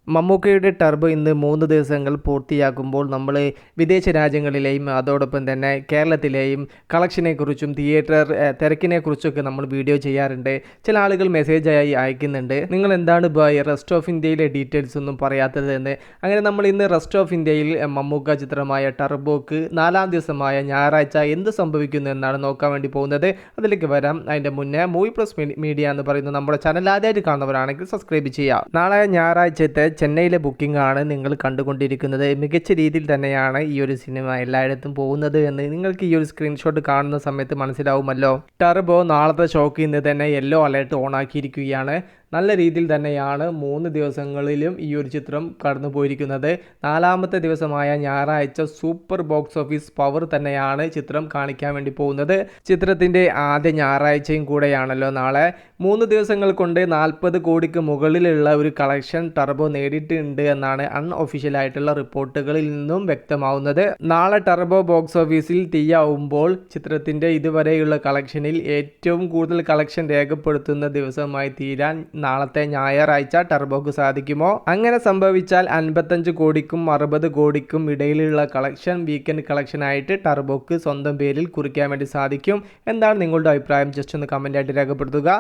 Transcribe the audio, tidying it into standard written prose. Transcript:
മമ്മൂക്കയുടെ ടർബോ ഇന്ന് 3 ദിവസങ്ങൾ പൂർത്തിയാക്കുമ്പോൾ നമ്മൾ വിദേശ രാജ്യങ്ങളിലെയും അതോടൊപ്പം തന്നെ കേരളത്തിലെയും കളക്ഷനെക്കുറിച്ചും തിയേറ്റർ തിരക്കിനെക്കുറിച്ചൊക്കെ നമ്മൾ വീഡിയോ ചെയ്യാറുണ്ട്. ചില ആളുകൾ മെസ്സേജായി അയക്കുന്നുണ്ട്, നിങ്ങൾ എന്താണ് ബോയ് റെസ്റ്റ് ഓഫ് ഇന്ത്യയിലെ ഡീറ്റെയിൽസ് ഒന്നും പറയാത്തത് എന്ന്. അങ്ങനെ നമ്മൾ ഇന്ന് റെസ്റ്റ് ഓഫ് ഇന്ത്യയിൽ മമ്മൂക്ക ചിത്രമായ ടർബോക്ക് 4-ാം ദിവസമായ ഞായറാഴ്ച എന്ത് സംഭവിക്കുന്നു എന്നാണ് നോക്കാൻ വേണ്ടി പോകുന്നത്. അതിലേക്ക് വരാം. അതിൻ്റെ മുന്നേ മൂവി പ്ലസ് മീഡിയ എന്ന് പറയുന്ന നമ്മുടെ ചാനൽ ആദ്യമായിട്ട് കാണുന്നവരാണെങ്കിൽ സബ്സ്ക്രൈബ് ചെയ്യാം. നാളെ ഞായറാഴ്ചത്തെ ചെന്നൈയിലെ ബുക്കിംഗ് ആണ് നിങ്ങൾ കണ്ടുകൊണ്ടിരിക്കുന്നത്. മികച്ച രീതിയിൽ തന്നെയാണ് ഈ ഒരു സിനിമ എല്ലായിടത്തും പോകുന്നത് എന്ന് നിങ്ങൾക്ക് ഈ ഒരു സ്ക്രീൻഷോട്ട് കാണുന്ന സമയത്ത് മനസ്സിലാവുമല്ലോ. ടർബോ നാളത്തെ ഷോക്ക് ഇന്ന് തന്നെ യെല്ലോ അലേർട്ട് ഓൺ ആക്കിയിരിക്കുകയാണ്. നല്ല രീതിയിൽ തന്നെയാണ് 3 ദിവസങ്ങളിലും ഈ ഒരു ചിത്രം കടന്നു പോയിരിക്കുന്നത്. 4-ാമത്തെ ദിവസമായ ഞായറാഴ്ച സൂപ്പർ ബോക്സ് ഓഫീസ് പവർ തന്നെയാണ് ചിത്രം കാണിക്കാൻ വേണ്ടി പോകുന്നത്. ചിത്രത്തിൻ്റെ ആദ്യ ഞായറാഴ്ചയും കൂടെയാണല്ലോ നാളെ. 3 ദിവസങ്ങൾ കൊണ്ട് 40 കോടിക്ക് മുകളിലുള്ള ഒരു കളക്ഷൻ ടർബോ നേടിയിട്ടുണ്ട് എന്നാണ് അൺഒഫീഷ്യലായിട്ടുള്ള റിപ്പോർട്ടുകളിൽ നിന്നും വ്യക്തമാവുന്നത്. നാളെ ടർബോ ബോക്സ് ഓഫീസിൽ തീയാവുമ്പോൾ ചിത്രത്തിൻ്റെ ഇതുവരെയുള്ള കളക്ഷനിൽ ഏറ്റവും കൂടുതൽ കളക്ഷൻ രേഖപ്പെടുത്തുന്ന ദിവസമായി തീരാൻ നാളത്തെ ഞായറാഴ്ച ടർബോക്ക് സാധിക്കുമോ? അങ്ങനെ സംഭവിച്ചാൽ 55 കോടിക്കും 60 കോടിക്കും ഇടയിലുള്ള കളക്ഷൻ വീക്കെൻഡ് കളക്ഷനായിട്ട് ടർബോക്ക് സ്വന്തം പേരിൽ കുറിക്കാൻ വേണ്ടി സാധിക്കും. എന്താണ് നിങ്ങളുടെ അഭിപ്രായം? ജസ്റ്റ് ഒന്ന് കമൻ്റായിട്ട് രേഖപ്പെടുത്തുക.